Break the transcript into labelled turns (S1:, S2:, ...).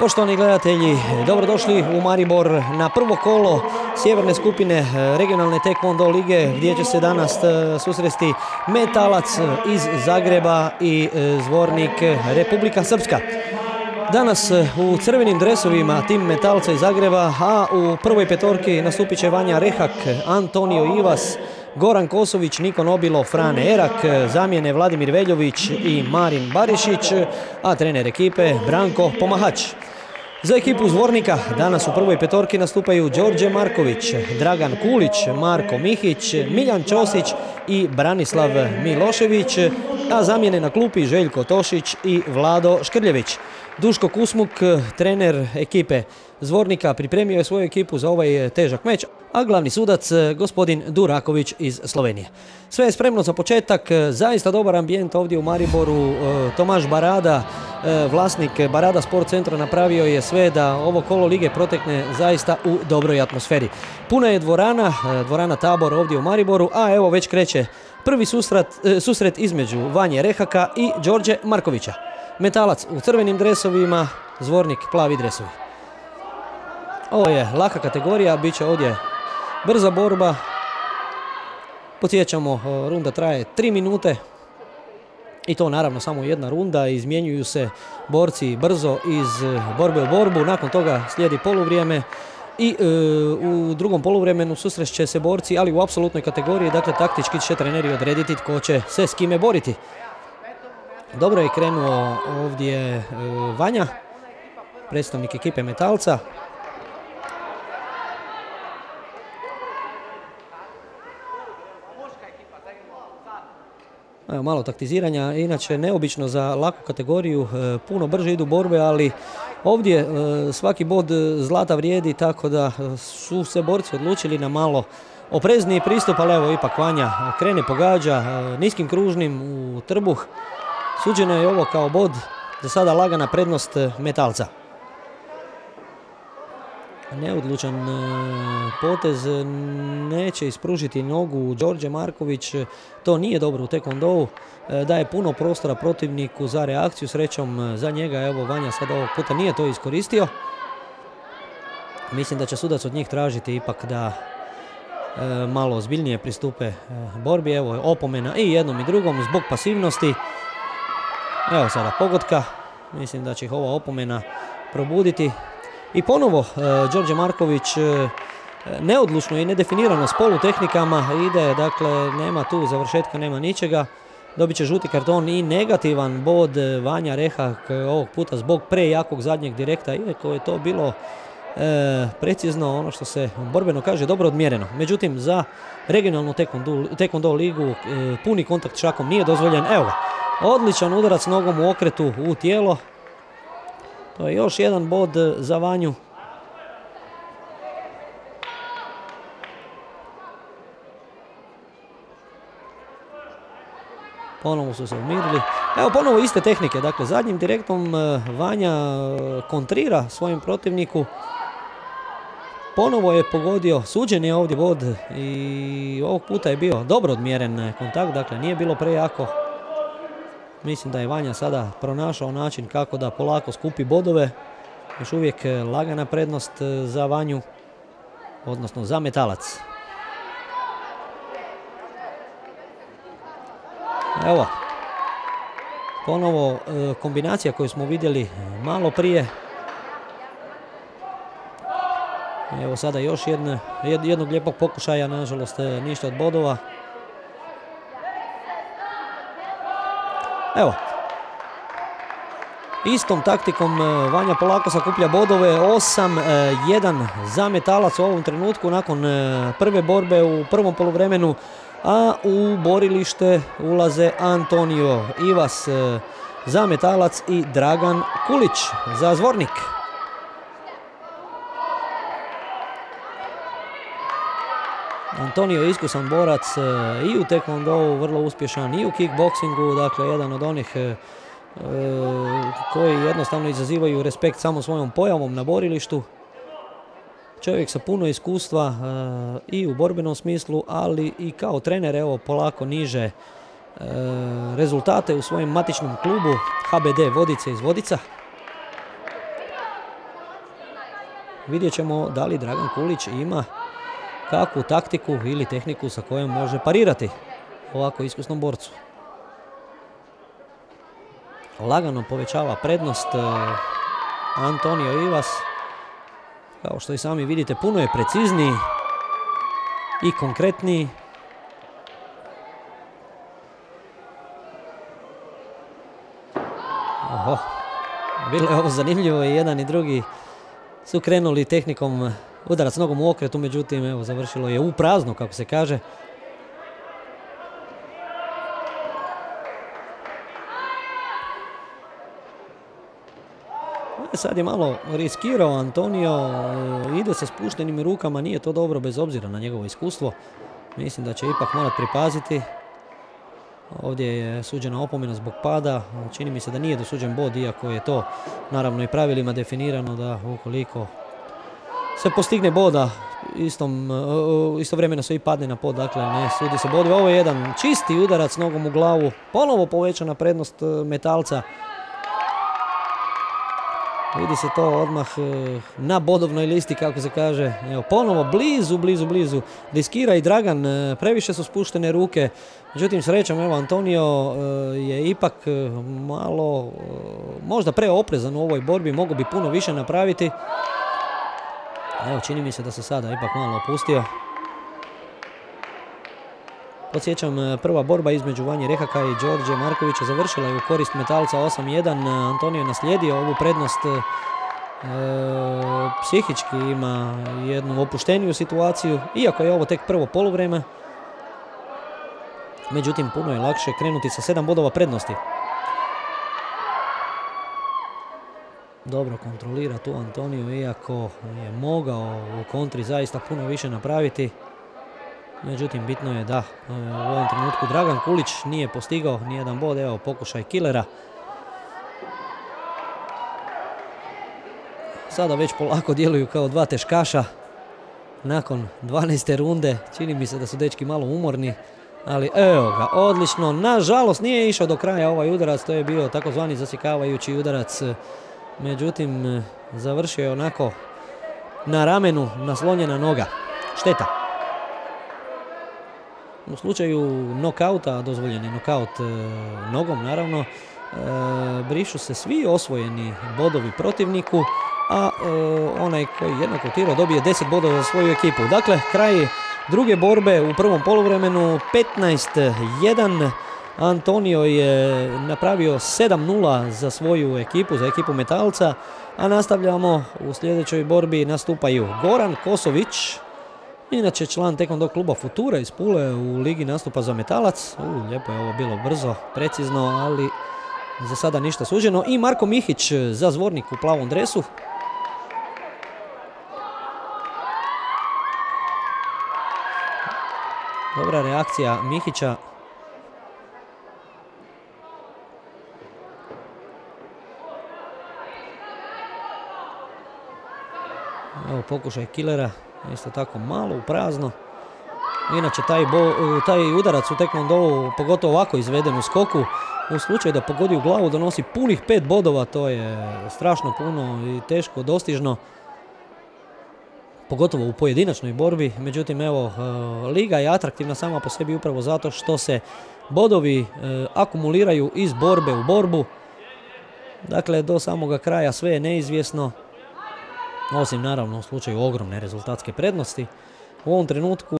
S1: Poštovani gledatelji, dobrodošli u Maribor na prvo kolo sjeverne skupine regionalne taekwondo lige gdje će se danas susresti Metalac iz Zagreba i Zvornik Republika Srpska. Danas u crvenim dresovima tim Metalca iz Zagreba, a u prvoj petorki nastupit će Vanja Rehak, Antonio Ivas, Goran Kosović, Niko Nobilo, Frane Erak, zamjene Vladimir Veljović i Marin Barišić, a trener ekipe Branko Pomahać. Za ekipu Zvornika danas u prvoj petorki nastupaju Đorđe Marković, Dragan Kulić, Marko Mihić, Miljan Ćosić i Branislav Milošević, a zamjene na klupi Željko Tošić i Vlado Škrljević. Duško Kusmuk, trener ekipe Zvornika, pripremio je svoju ekipu za ovaj težak meč, a glavni sudac gospodin Duraković iz Slovenije. Sve je spremno za početak, zaista dobar ambijent ovdje u Mariboru. Tomaš Barada, vlasnik Barada Sport centra, napravio je sve da ovo kolo lige protekne zaista u dobroj atmosferi. Puna je dvorana Tabor ovdje u Mariboru, a evo već kreće prvi susret između Vanje Rehaka i Đorđe Markovića. Metalac u crvenim dresovima, Zvornik plavi dresovi. Ovo je laka kategorija, bit će ovdje brza borba. Podsjećamo, runda traje 3 minute i to naravno samo jedna runda. Izmjenjuju se borci brzo iz borbe u borbu, nakon toga slijedi poluvrijeme i u drugom poluvremenu susreće se borci, ali u apsolutnoj kategoriji, dakle taktički će treneri odrediti tko će se s kime boriti. Dobro je krenuo ovdje Vanja, predstavnik ekipe Metalca. Evo, malo taktiziranja, inače neobično za laku kategoriju, puno brže idu borbe, ali ovdje svaki bod zlata vrijedi, tako da su se borci odlučili na malo oprezniji pristup, ali evo ipak Vanja krene, pogađa niskim kružnim u trbuh. Suđeno je ovo kao bod, za sada lagana prednost Metalca. Neodlučan potez, neće ispružiti nogu Đorđe Marković, to nije dobro u taekwondou, daje puno prostora protivniku za reakciju, srećom za njega, evo Vanja sada ovog puta nije to iskoristio. Mislim da će sudac od njih tražiti ipak da malo ozbiljnije pristupe borbi, evo je opomena i jednom i drugom zbog pasivnosti. Evo sada pogotka, mislim da će ih ova opomena probuditi. I ponovo Đorđe Marković neodlučno i nedefinirano s polutehnikama ide, dakle nema tu završetka, nema ničega. Dobit će žuti karton i negativan bod Vanja Rehak ovog puta zbog prejakog zadnjeg direkta, iako je to bilo precizno, ono što se borbeno kaže, dobro odmjereno. Međutim, za regionalnu taekwondo ligu puni kontakt šakom nije dozvoljen. Evo ga, odličan udarac nogom u okretu u tijelo. To je još jedan bod za Vanju. Ponovo su se umirili. Evo ponovo iste tehnike. Dakle, zadnjim direktom Vanja kontrira svojem protivniku. Ponovo je pogodio. Suđen je ovdje bod i ovog puta je bio dobro odmjeren kontakt. Dakle, nije bilo prejako. Mislim da je Vanja sada pronašao način kako da polako skupi bodove. Još uvijek lagana prednost za Vanju, odnosno za Metalac. Evo, ponovo kombinacija koju smo vidjeli malo prije. Evo sada još jednog lijepog pokušaja, nažalost ništa od bodova. Evo, istom taktikom Vanja polako sakuplja bodove, 8-1 za Metalac u ovom trenutku nakon prve borbe u prvom poluvremenu, a u borilište ulaze Antonio Ivas za Metalac i Dragan Kulić za Zvornik. Antonio je iskusan borac i u taekwondou, vrlo uspješan i u kickboksingu, dakle jedan od onih koji jednostavno izazivaju respekt samo svojom pojavom na borilištu. Čovjek sa puno iskustva i u borbenom smislu, ali i kao trener, evo polako niže rezultate u svojem matičnom klubu HBD Vodice iz Vodica. vidjet ćemo da li Dragan Kulić ima kakvu taktiku ili tehniku sa kojom može parirati ovako iskusnom borcu. Lagano povećava prednost Antonio Ivas. Kao što i sami vidite, puno je precizniji i konkretniji. Oho, bilo je ovo zanimljivo i jedan i drugi su krenuli tehnikom udarac nogom u okretu, međutim evo završilo je u prazno, kako se kaže. Sad je malo riskirao Antonio, ide sa spuštenim rukama, nije to dobro bez obzira na njegovo iskustvo. Mislim da će ipak morat pripaziti. Ovdje je suđena opomena zbog pada, čini mi se da nije dosuđen bod, iako je to naravno i pravilima definirano da ukoliko se postigne boda, istovremeno se i padne na pod, dakle ne sudi se bod. Ovo je jedan čisti udarac nogom u glavu, ponovo povećana prednost Metalca. Vidi se to odmah na bodovnoj listi, kako se kaže. Evo, ponovo blizu. Riskira i Dragan, previše su spuštene ruke. Međutim, srećom, evo, Antonio je ipak malo, možda preoprezan u ovoj borbi, mogu bi puno više napraviti. Evo, čini mi se da se sada ipak malo opustio. Podsjećam, prva borba između Vanje Rehaka i Đorđe Markovića završila je u korist Metalca 8-1. Antonio je naslijedio ovu prednost, psihički ima jednu opušteniju situaciju, iako je ovo tek prvo poluvreme. Međutim, puno je lakše krenuti sa 7 bodova prednosti. Dobro kontrolira tu Antonio, iako je mogao u kontri zaista puno više napraviti. Međutim, bitno je da u ovom trenutku Dragan Kulić nije postigao nijedan bod. Evo, pokušaj killera. Sada već polako djeluju kao dva teškaša. Nakon 12. runde čini mi se da su dečki malo umorni. Ali evo ga, odlično. Nažalost nije išao do kraja ovaj udarac. To je bio takozvani zasjekavajući udarac. Međutim, završio je onako na ramenu, naslonjena noga. Šteta. U slučaju nokauta, dozvoljen je nokaut nogom naravno, brišu se svi osvojeni bodovi protivniku, a onaj koji jednako tiro dobije 10 bodova za svoju ekipu. Dakle, kraj druge borbe u prvom poluvremenu, 15-1. Antonio je napravio 7-0 za svoju ekipu, za ekipu Metalca, a nastavljamo u sljedećoj borbi. Nastupaju Goran Kosović, inače član taekwondo kluba Futura iz Pule, u ligi nastupa za Metalac. Lijepo je ovo bilo, brzo, precizno, ali za sada ništa suđeno. I Marko Mihić za Zvornik u plavom dresu. Dobra reakcija Mihića. Evo pokušaj killera, isto tako malo u prazno. Inače taj udarac u taekwondou, pogotovo ovako izveden u skoku, u slučaju da pogodi u glavu donosi punih 5 bodova, to je strašno puno i teško dostižno. Pogotovo u pojedinačnoj borbi, međutim evo, liga je atraktivna sama po sebi upravo zato što se bodovi akumuliraju iz borbe u borbu. Dakle, do samoga kraja sve je neizvjesno, osim naravno u slučaju ogromne rezultatske prednosti. U ovom trenutku